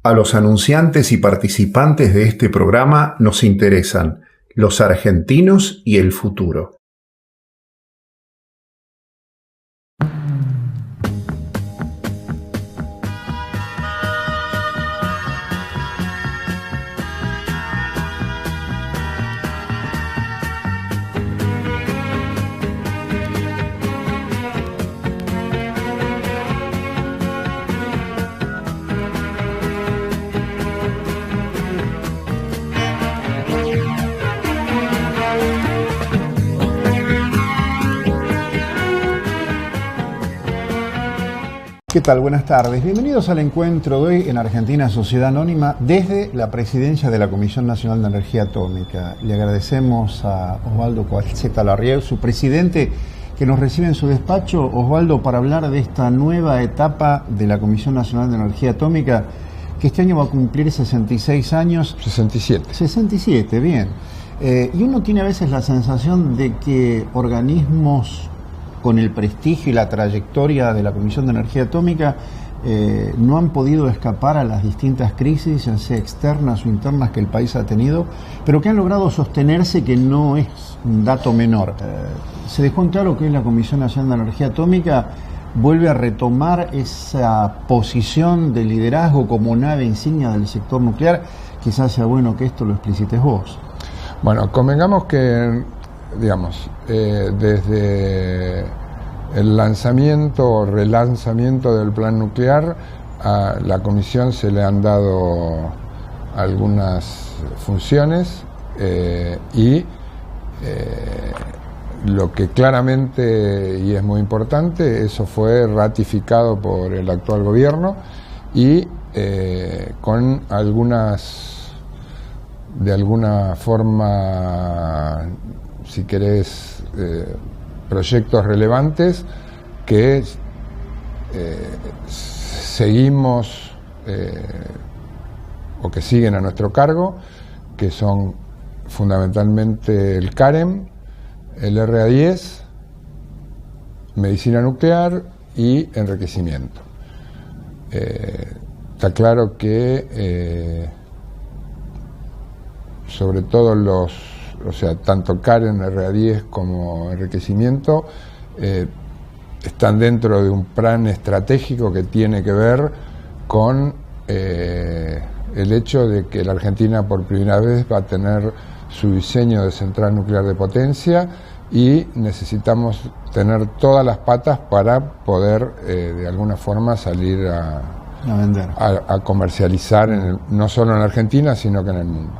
A los anunciantes y participantes de este programa nos interesan los argentinos y el futuro. ¿Qué tal? Buenas tardes. Bienvenidos al encuentro de hoy en Argentina Sociedad Anónima desde la presidencia de la Comisión Nacional de Energía Atómica. Le agradecemos a Osvaldo Coalzeta Larriel, su presidente, que nos recibe en su despacho. Osvaldo, para hablar de esta nueva etapa de la Comisión Nacional de Energía Atómica, que este año va a cumplir 66 años. 67. 67, bien. Y uno tiene a veces la sensación de que organismos con el prestigio y la trayectoria de la Comisión de Energía Atómica no han podido escapar a las distintas crisis, ya sea externas o internas, que el país ha tenido, pero que han logrado sostenerse, que no es un dato menor. Se dejó en claro que la Comisión Nacional de Energía Atómica vuelve a retomar esa posición de liderazgo como nave insignia del sector nuclear. Quizás sea bueno que esto lo explicites vos. Bueno, convengamos que, digamos, desde el lanzamiento o relanzamiento del plan nuclear, a la Comisión se le han dado algunas funciones y lo que claramente, y es muy importante, eso fue ratificado por el actual gobierno y con algunas, de alguna forma, si querés, proyectos relevantes que seguimos o que siguen a nuestro cargo, que son fundamentalmente el CAREM, el RA10, medicina nuclear y enriquecimiento. Está claro que sobre todo tanto CAREM, RA10 como enriquecimiento están dentro de un plan estratégico que tiene que ver con el hecho de que la Argentina por primera vez va a tener su diseño de central nuclear de potencia y necesitamos tener todas las patas para poder de alguna forma salir a comercializar no solo en la Argentina sino que en el mundo.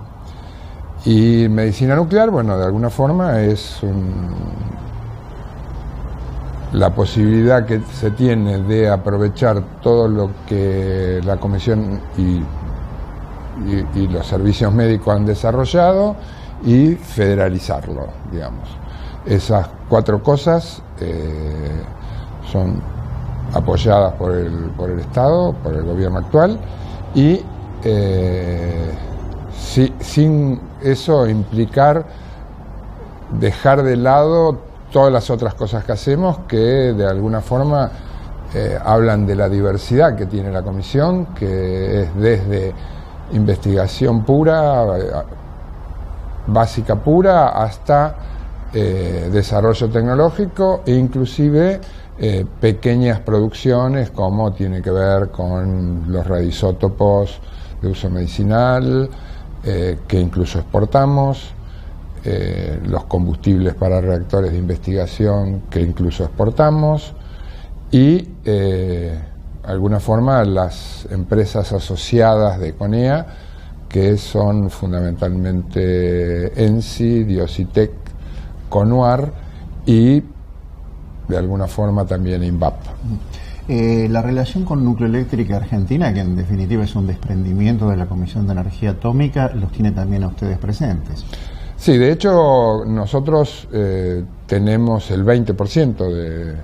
Y medicina nuclear, bueno, de alguna forma es la posibilidad que se tiene de aprovechar todo lo que la Comisión y los servicios médicos han desarrollado y federalizarlo, digamos. Esas cuatro cosas son apoyadas por el Estado, por el gobierno actual, y sin eso implicar dejar de lado todas las otras cosas que hacemos, que de alguna forma hablan de la diversidad que tiene la Comisión, que es desde investigación pura, básica pura, hasta desarrollo tecnológico e inclusive pequeñas producciones como tiene que ver con los radioisótopos de uso medicinal, que incluso exportamos, los combustibles para reactores de investigación que incluso exportamos y de alguna forma las empresas asociadas de CONEA, que son fundamentalmente ENSI, Diositec, CONUAR y de alguna forma también INVAP. La relación con Nucleoeléctrica Argentina, que en definitiva es un desprendimiento de la Comisión de Energía Atómica, los tiene también a ustedes presentes. Sí, de hecho nosotros tenemos el 20%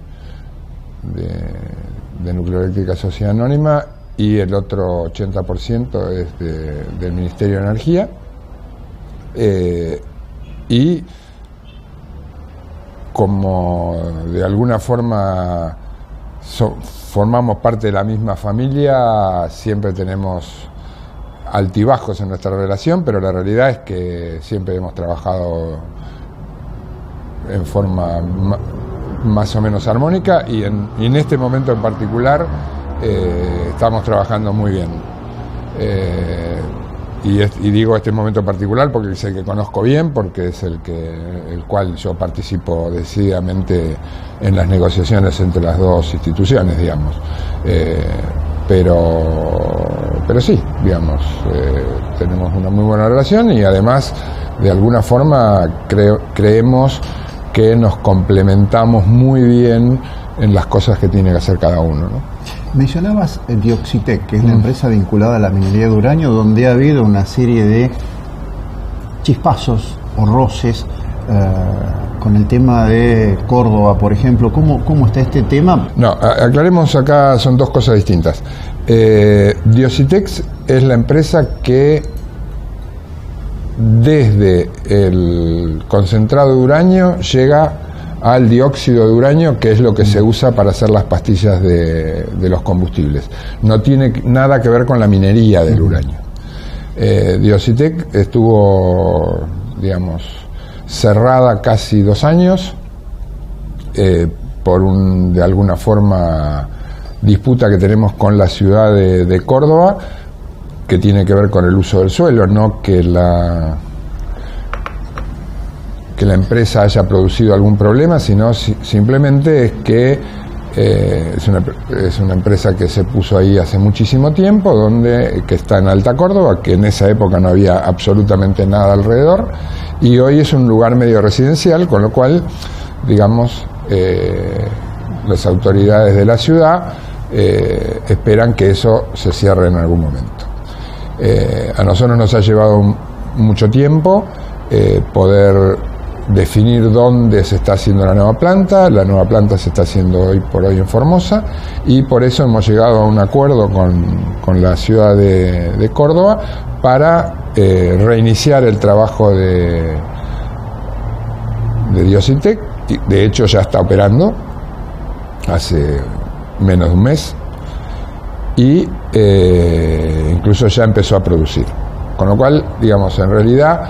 de Nucleoeléctrica Sociedad Anónima y el otro 80% es del Ministerio de Energía. Y como de alguna forma formamos parte de la misma familia, siempre tenemos altibajos en nuestra relación, pero la realidad es que siempre hemos trabajado en forma más o menos armónica y en este momento en particular estamos trabajando muy bien. Y digo este momento en particular porque es el que conozco bien, porque es el cual yo participo decididamente en las negociaciones entre las dos instituciones, digamos. Pero sí, digamos, tenemos una muy buena relación y además, de alguna forma, creemos que nos complementamos muy bien en las cosas que tiene que hacer cada uno, ¿no? Mencionabas Dioxitec, que es la empresa vinculada a la minería de uranio, donde ha habido una serie de chispazos o roces con el tema de Córdoba, por ejemplo. ¿Cómo está este tema? No, aclaremos acá, son dos cosas distintas. Dioxitec es la empresa que desde el concentrado de uranio llega al dióxido de uranio, que es lo que se usa para hacer las pastillas de los combustibles. No tiene nada que ver con la minería del uranio. Dioxitec estuvo, digamos, cerrada casi 2 años por de alguna forma, disputa que tenemos con la ciudad de Córdoba, que tiene que ver con el uso del suelo, no que la empresa haya producido algún problema, sino simplemente es que es una empresa que se puso ahí hace muchísimo tiempo, que está en Alta Córdoba, que en esa época no había absolutamente nada alrededor, y hoy es un lugar medio residencial, con lo cual, digamos, las autoridades de la ciudad esperan que eso se cierre en algún momento. A nosotros nos ha llevado mucho tiempo poder definir dónde se está haciendo la nueva planta. La nueva planta se está haciendo hoy por hoy en Formosa, y por eso hemos llegado a un acuerdo con la ciudad de Córdoba para reiniciar el trabajo de Dioxitec. De hecho ya está operando hace menos de un mes y incluso ya empezó a producir, con lo cual, digamos, en realidad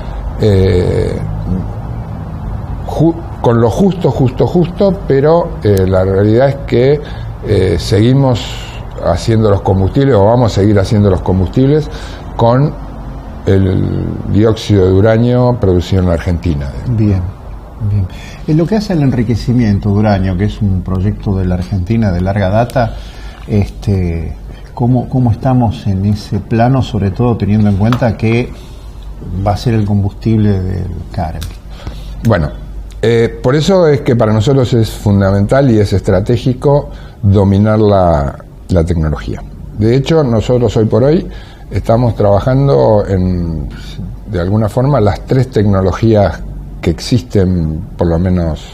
con lo justo, pero la realidad es que seguimos haciendo los combustibles, o vamos a seguir haciendo los combustibles con el dióxido de uranio producido en la Argentina. Bien. En lo que hace al enriquecimiento de uranio, que es un proyecto de la Argentina de larga data, ¿cómo estamos en ese plano, sobre todo teniendo en cuenta que va a ser el combustible del CAREM? Bueno, por eso es que para nosotros es fundamental y es estratégico dominar la tecnología. De hecho, nosotros hoy por hoy estamos trabajando de alguna forma, las 3 tecnologías que existen, por lo menos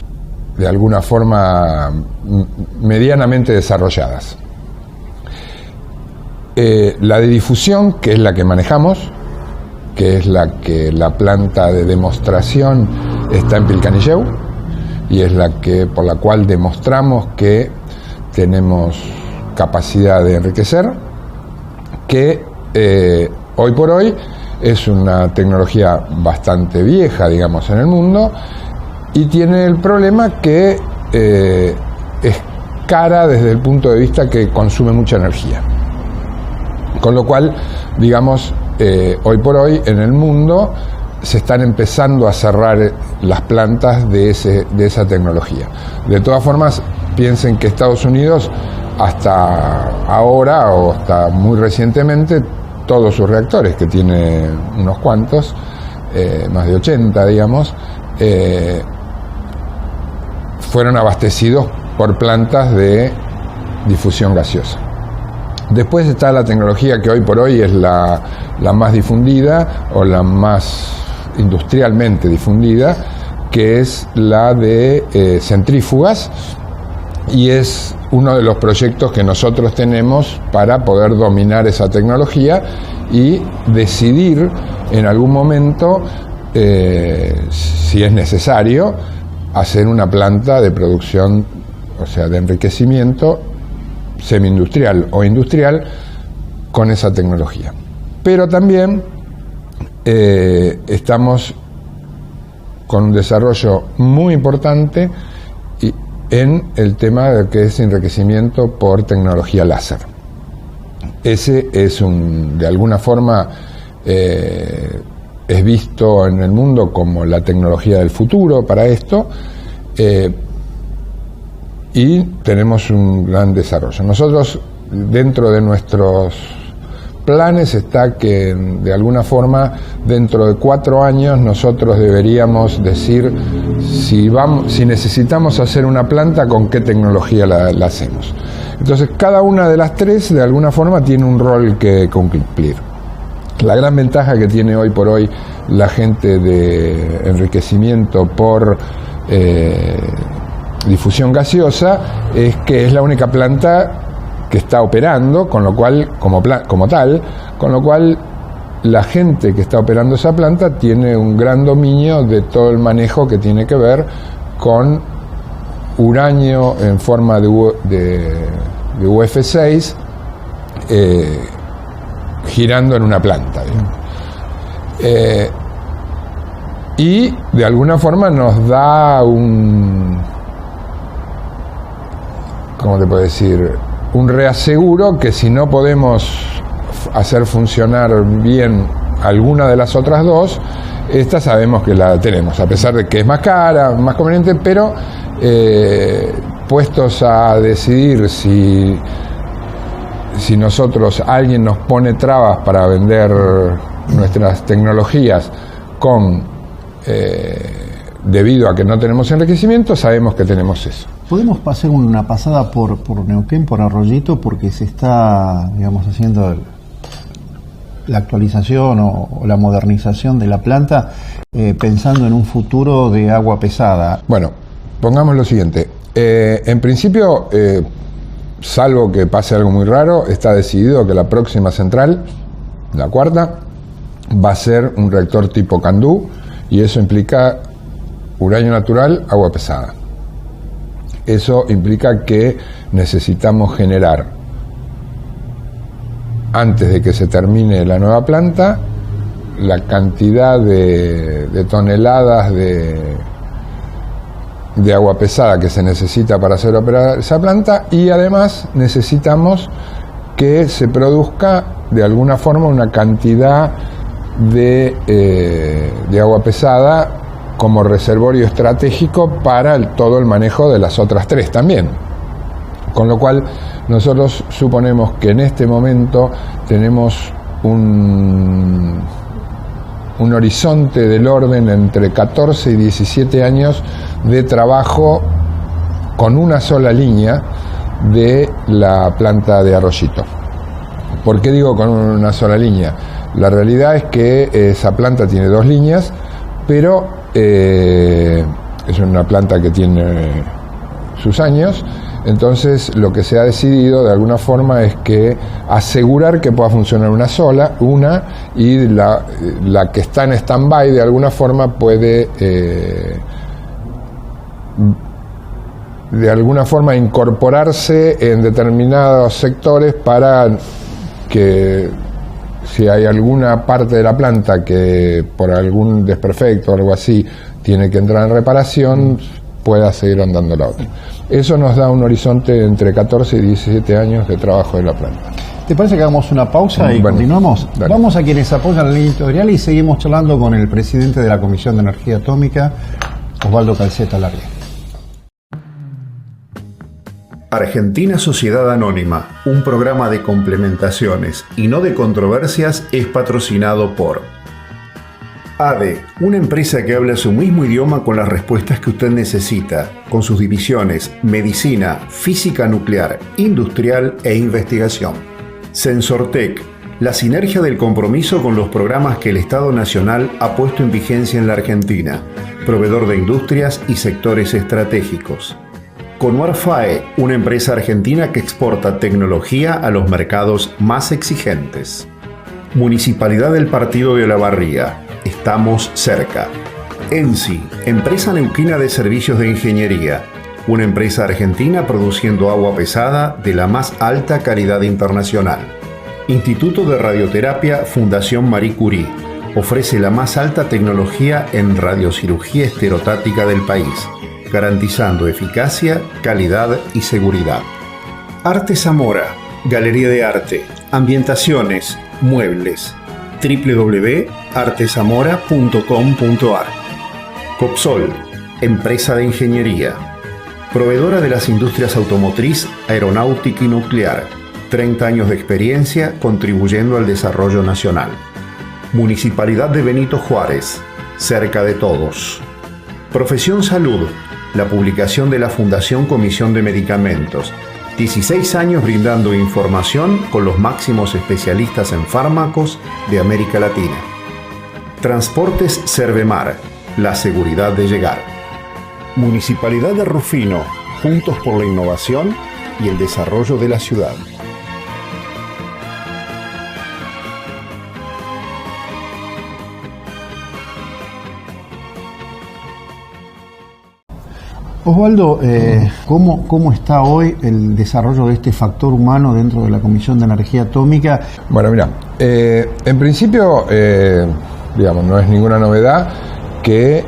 de alguna forma medianamente desarrolladas. La de difusión, que es la que manejamos, que es la planta de demostración está en Pilcanilleu, y es por la cual demostramos que tenemos capacidad de enriquecer, que hoy por hoy es una tecnología bastante vieja, digamos, en el mundo, y tiene el problema que es cara desde el punto de vista que consume mucha energía. Con lo cual, digamos, hoy por hoy en el mundo se están empezando a cerrar las plantas de esa tecnología. De todas formas, piensen que Estados Unidos hasta ahora, o hasta muy recientemente, todos sus reactores, que tiene unos cuantos, más de 80, digamos, fueron abastecidos por plantas de difusión gaseosa. Después está la tecnología que hoy por hoy es la más difundida, o la más industrialmente difundida, que es la de centrífugas, y es uno de los proyectos que nosotros tenemos para poder dominar esa tecnología y decidir en algún momento, si es necesario, hacer una planta de producción, o sea, de enriquecimiento semi-industrial o industrial con esa tecnología. pero también estamos con un desarrollo muy importante en el tema de que es enriquecimiento por tecnología láser. Ese es de alguna forma es visto en el mundo como la tecnología del futuro para esto, y tenemos un gran desarrollo. Nosotros, dentro de nuestros planes está que de alguna forma dentro de 4 años nosotros deberíamos decir si necesitamos hacer una planta, con qué tecnología la hacemos. Entonces cada una de las 3 de alguna forma tiene un rol que cumplir. La gran ventaja que tiene hoy por hoy la gente de enriquecimiento por difusión gaseosa es que es la única planta que está operando, con lo cual, como tal, con lo cual la gente que está operando esa planta tiene un gran dominio de todo el manejo que tiene que ver con uranio en forma de UF6 girando en una planta. Y de alguna forma nos da ¿cómo te puedo decir? Un reaseguro que si no podemos hacer funcionar bien alguna de las otras 2, esta sabemos que la tenemos, a pesar de que es más cara, más conveniente, pero puestos a decidir si alguien nos pone trabas para vender nuestras tecnologías debido a que no tenemos enriquecimiento, sabemos que tenemos eso. ¿Podemos hacer una pasada por Neuquén, por Arroyito, porque se está, digamos, haciendo la actualización o la modernización de la planta, pensando en un futuro de agua pesada? Bueno, pongamos lo siguiente. En principio, salvo que pase algo muy raro, está decidido que la próxima central, la 4ª, va a ser un reactor tipo Candú, y eso implica uranio natural, agua pesada. Eso implica que necesitamos generar, antes de que se termine la nueva planta, la cantidad de toneladas de agua pesada que se necesita para hacer operar esa planta, y además necesitamos que se produzca de alguna forma una cantidad de agua pesada como reservorio estratégico para todo el manejo de las otras 3 también. Con lo cual nosotros suponemos que en este momento tenemos un horizonte del orden entre 14 y 17 años de trabajo con una sola línea de la planta de Arroyito. ¿Por qué digo con una sola línea? La realidad es que esa planta tiene 2 líneas, pero es una planta que tiene sus años. Entonces lo que se ha decidido de alguna forma es que asegurar que pueda funcionar una, y la que está en stand-by de alguna forma puede de alguna forma incorporarse en determinados sectores para que si hay alguna parte de la planta que por algún desperfecto o algo así tiene que entrar en reparación, pueda seguir andando la otra. Eso nos da un horizonte entre 14 y 17 años de trabajo de la planta. ¿Te parece que hagamos una pausa y continuamos? Dale. Vamos a quienes apoyan la línea editorial y seguimos charlando con el presidente de la Comisión de Energía Atómica, Osvaldo Calzeta Largue. Argentina Sociedad Anónima, un programa de complementaciones y no de controversias, es patrocinado por ADE, una empresa que habla su mismo idioma con las respuestas que usted necesita, con sus divisiones medicina, física nuclear, industrial e investigación. Sensortec, la sinergia del compromiso con los programas que el Estado Nacional ha puesto en vigencia en la Argentina, proveedor de industrias y sectores estratégicos. Conuar FAE, una empresa argentina que exporta tecnología a los mercados más exigentes. Municipalidad del Partido de Olavarría, estamos cerca. ENSI, empresa neuquina de servicios de ingeniería, una empresa argentina produciendo agua pesada de la más alta calidad internacional. Instituto de Radioterapia Fundación Marie Curie ofrece la más alta tecnología en radiocirugía esterotática del país, garantizando eficacia, calidad y seguridad. Arte Zamora, Galería de Arte, ambientaciones, muebles, www.artezamora.com.ar. Copsol, empresa de ingeniería, proveedora de las industrias automotriz, aeronáutica y nuclear, 30 años de experiencia contribuyendo al desarrollo nacional. Municipalidad de Benito Juárez, cerca de todos. Profesión Salud, la publicación de la Fundación Comisión de Medicamentos, 16 años brindando información con los máximos especialistas en fármacos de América Latina. Transportes Cervemar, la seguridad de llegar. Municipalidad de Rufino, juntos por la innovación y el desarrollo de la ciudad. Osvaldo, ¿cómo está hoy el desarrollo de este factor humano dentro de la Comisión de Energía Atómica? Bueno, mira, en principio, digamos, no es ninguna novedad que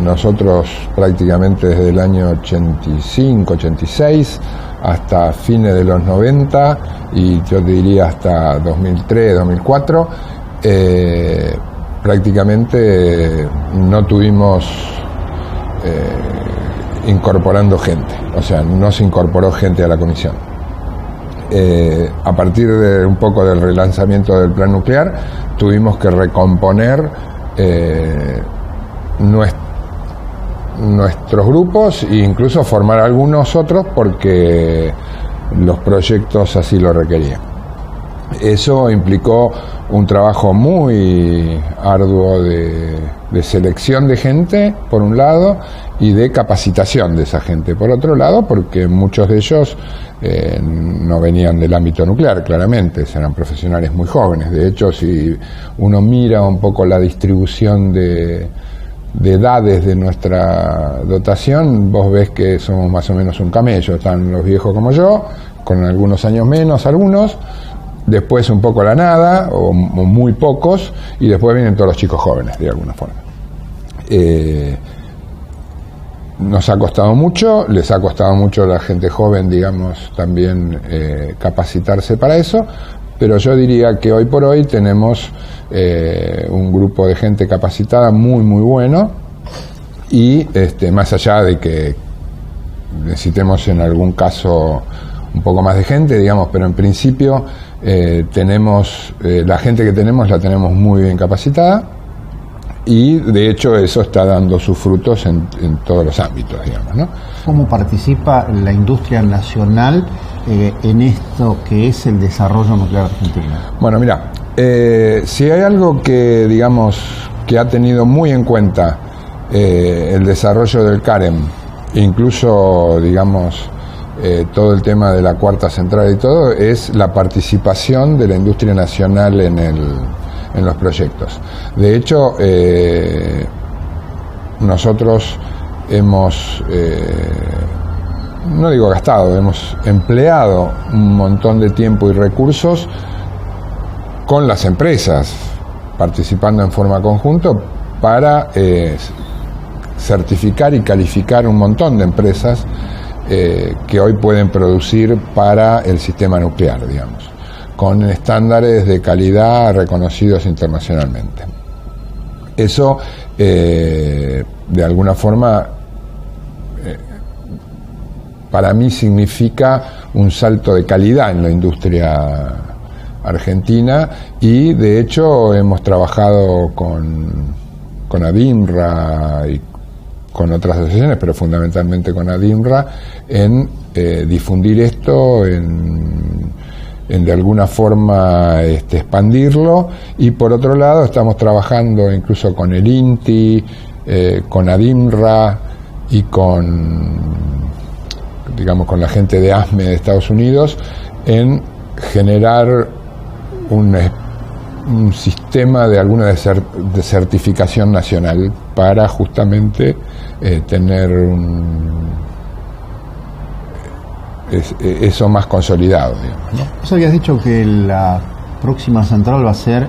nosotros prácticamente desde el año 85, 86 hasta fines de los 90 y yo te diría hasta 2003, 2004, prácticamente no tuvimos incorporando gente, o sea, no se incorporó gente a la comisión. A partir de un poco del relanzamiento del plan nuclear, tuvimos que recomponer nuestros grupos e incluso formar algunos otros porque los proyectos así lo requerían. Eso implicó un trabajo muy arduo de selección de gente, por un lado, y de capacitación de esa gente, por otro lado, porque muchos de ellos no venían del ámbito nuclear, claramente, eran profesionales muy jóvenes. De hecho, si uno mira un poco la distribución de edades de nuestra dotación, vos ves que somos más o menos un camello. Están los viejos como yo, con algunos años menos algunos, después un poco la nada, o muy pocos, y después vienen todos los chicos jóvenes, de alguna forma. Nos ha costado mucho, les ha costado mucho a la gente joven, digamos, también capacitarse para eso, pero yo diría que hoy por hoy tenemos un grupo de gente capacitada muy, muy bueno, y más allá de que necesitemos en algún caso un poco más de gente, digamos, pero en principio tenemos la gente que tenemos la tenemos muy bien capacitada, y de hecho eso está dando sus frutos en todos los ámbitos, digamos, ¿no? ¿Cómo participa la industria nacional en esto que es el desarrollo nuclear argentino? Bueno, mira, si hay algo que, digamos, que ha tenido muy en cuenta el desarrollo del CAREM, incluso, digamos, todo el tema de la cuarta central y todo, es la participación de la industria nacional en los proyectos. De hecho, nosotros hemos, no digo gastado, hemos empleado un montón de tiempo y recursos con las empresas, participando en forma conjunta para certificar y calificar un montón de empresas que hoy pueden producir para el sistema nuclear, digamos, con estándares de calidad reconocidos internacionalmente. Eso, de alguna forma, para mí significa un salto de calidad en la industria argentina, y de hecho hemos trabajado con ADINRA y con otras asociaciones, pero fundamentalmente con ADINRA, en difundir esto, en de alguna forma expandirlo, y por otro lado estamos trabajando incluso con el INTI, con ADINRA y con la gente de ASME de Estados Unidos, en generar un sistema de alguna de certificación nacional para justamente tener eso más consolidado, digamos, ¿no? Vos habías dicho que la próxima central va a ser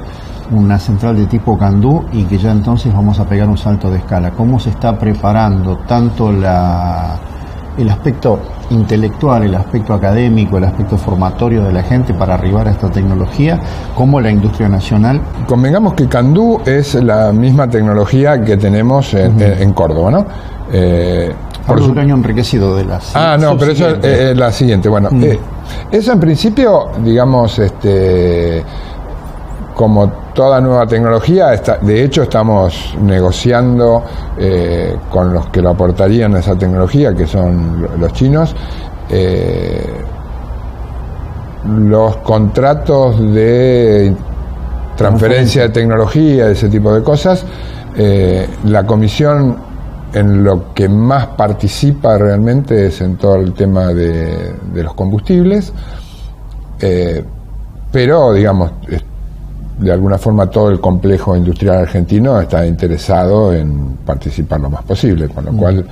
una central de tipo Candú y que ya entonces vamos a pegar un salto de escala. ¿Cómo se está preparando tanto el aspecto intelectual, el aspecto académico, el aspecto formatorio de la gente para arribar a esta tecnología, como la industria nacional? Convengamos que Candú es la misma tecnología que tenemos en Córdoba, ¿no? Por el uranio enriquecido de las... pero eso es la siguiente. Bueno, eso en principio, digamos, como toda nueva tecnología, de hecho estamos negociando con los que lo aportarían a esa tecnología, que son los chinos, los contratos de transferencia de tecnología, ese tipo de cosas. La comisión en lo que más participa realmente es en todo el tema de los combustibles, pero digamos, de alguna forma todo el complejo industrial argentino está interesado en participar lo más posible, con lo cual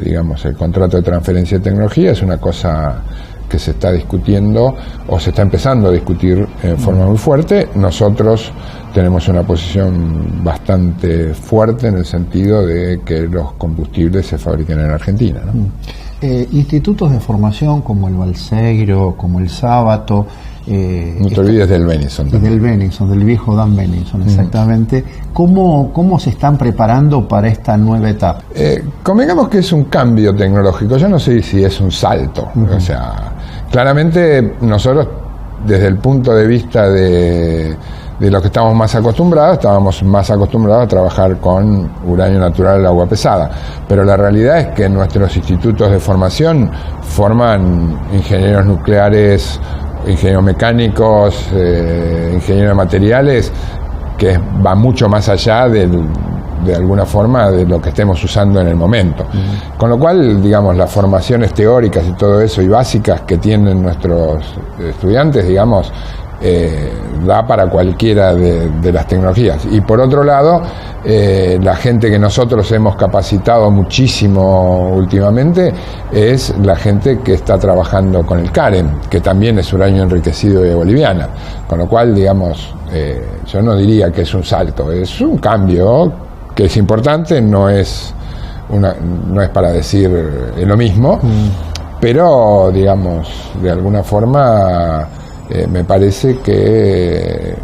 digamos, el contrato de transferencia de tecnología es una cosa que se está discutiendo o se está empezando a discutir en forma muy fuerte. Nosotros tenemos una posición bastante fuerte en el sentido de que los combustibles se fabriquen en Argentina, ¿no? Institutos de formación como el Balseiro, como el Sábato, no te olvides del Benison también. Del Benison, del viejo Dan Benison, exactamente. ¿Cómo se están preparando para esta nueva etapa? Convengamos que es un cambio tecnológico. Yo no sé si es un salto. O sea, claramente nosotros, desde el punto de vista de lo que estamos más acostumbrados, estábamos más acostumbrados a trabajar con uranio natural, agua pesada. Pero la realidad es que nuestros institutos de formación forman ingenieros nucleares, ingenieros mecánicos, ingenieros de materiales, que va mucho más allá de alguna forma de lo que estemos usando en el momento. Con lo cual, digamos, las formaciones teóricas y todo eso y básicas que tienen nuestros estudiantes, digamos, da para cualquiera de las tecnologías. Y por otro lado, la gente que nosotros hemos capacitado muchísimo últimamente es la gente que está trabajando con el CAREN, que también es uranio enriquecido de boliviana. Con lo cual, digamos, yo no diría que es un salto, es un cambio que es importante, no es para decir lo mismo, pero, digamos, de alguna forma me parece que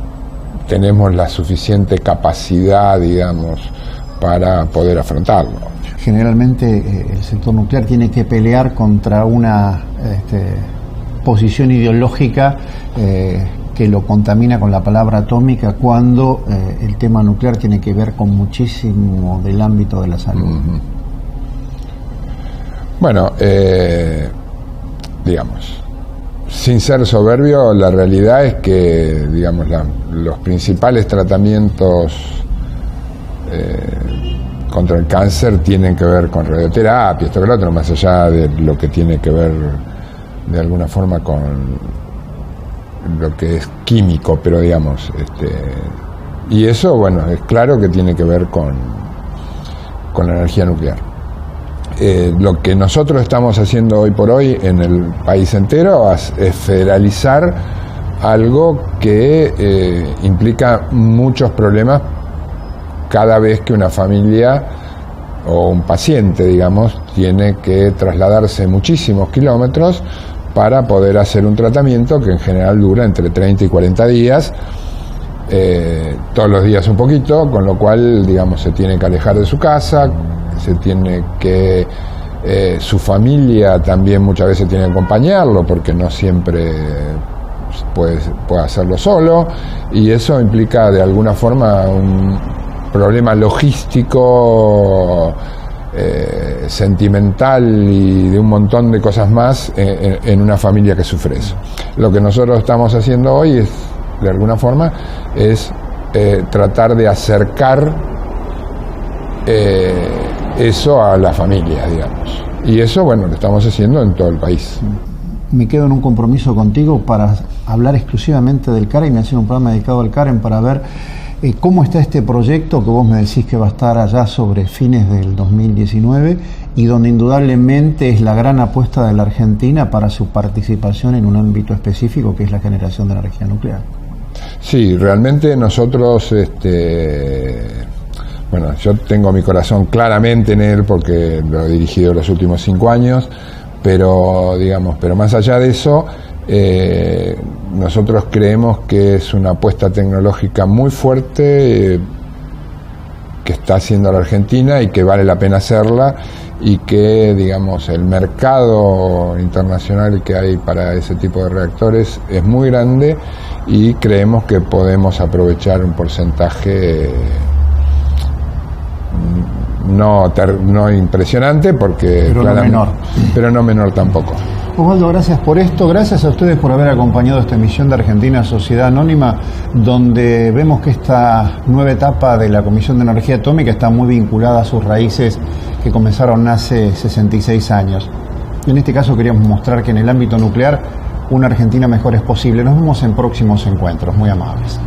tenemos la suficiente capacidad, digamos, para poder afrontarlo. Generalmente el sector nuclear tiene que pelear contra una posición ideológica que lo contamina con la palabra atómica, cuando el tema nuclear tiene que ver con muchísimo del ámbito de la salud. Bueno, digamos, sin ser soberbio, la realidad es que, digamos, los principales tratamientos contra el cáncer tienen que ver con radioterapia, esto que lo otro, más allá de lo que tiene que ver de alguna forma con lo que es químico, pero digamos, y eso, bueno, es claro que tiene que ver con la energía nuclear. Lo que nosotros estamos haciendo hoy por hoy en el país entero es federalizar algo que implica muchos problemas cada vez que una familia o un paciente, digamos, tiene que trasladarse muchísimos kilómetros para poder hacer un tratamiento que en general dura entre 30 y 40 días, todos los días un poquito, con lo cual, digamos, se tiene que alejar de su casa, se tiene que su familia también muchas veces tiene que acompañarlo, porque no siempre puede hacerlo solo, y eso implica de alguna forma un problema logístico, sentimental y de un montón de cosas más en una familia que sufre eso. Lo que nosotros estamos haciendo hoy es, de alguna forma, es tratar de acercar eso a la familia, digamos. Y eso, bueno, lo estamos haciendo en todo el país. Me quedo en un compromiso contigo para hablar exclusivamente del CAREN y hacer un programa dedicado al CAREN para ver cómo está este proyecto que vos me decís que va a estar allá sobre fines del 2019 y donde indudablemente es la gran apuesta de la Argentina para su participación en un ámbito específico que es la generación de energía nuclear. Sí, realmente nosotros, bueno, yo tengo mi corazón claramente en él porque lo he dirigido los últimos 5 años, pero más allá de eso, nosotros creemos que es una apuesta tecnológica muy fuerte que está haciendo la Argentina y que vale la pena hacerla, y que, digamos, el mercado internacional que hay para ese tipo de reactores es muy grande, y creemos que podemos aprovechar un porcentaje no impresionante, porque pero no menor tampoco. Osvaldo, gracias por esto, gracias a ustedes por haber acompañado esta emisión de Argentina Sociedad Anónima, donde vemos que esta nueva etapa de la Comisión de Energía Atómica está muy vinculada a sus raíces que comenzaron hace 66 años. En este caso queríamos mostrar que en el ámbito nuclear una Argentina mejor es posible. Nos vemos en próximos encuentros. Muy amables.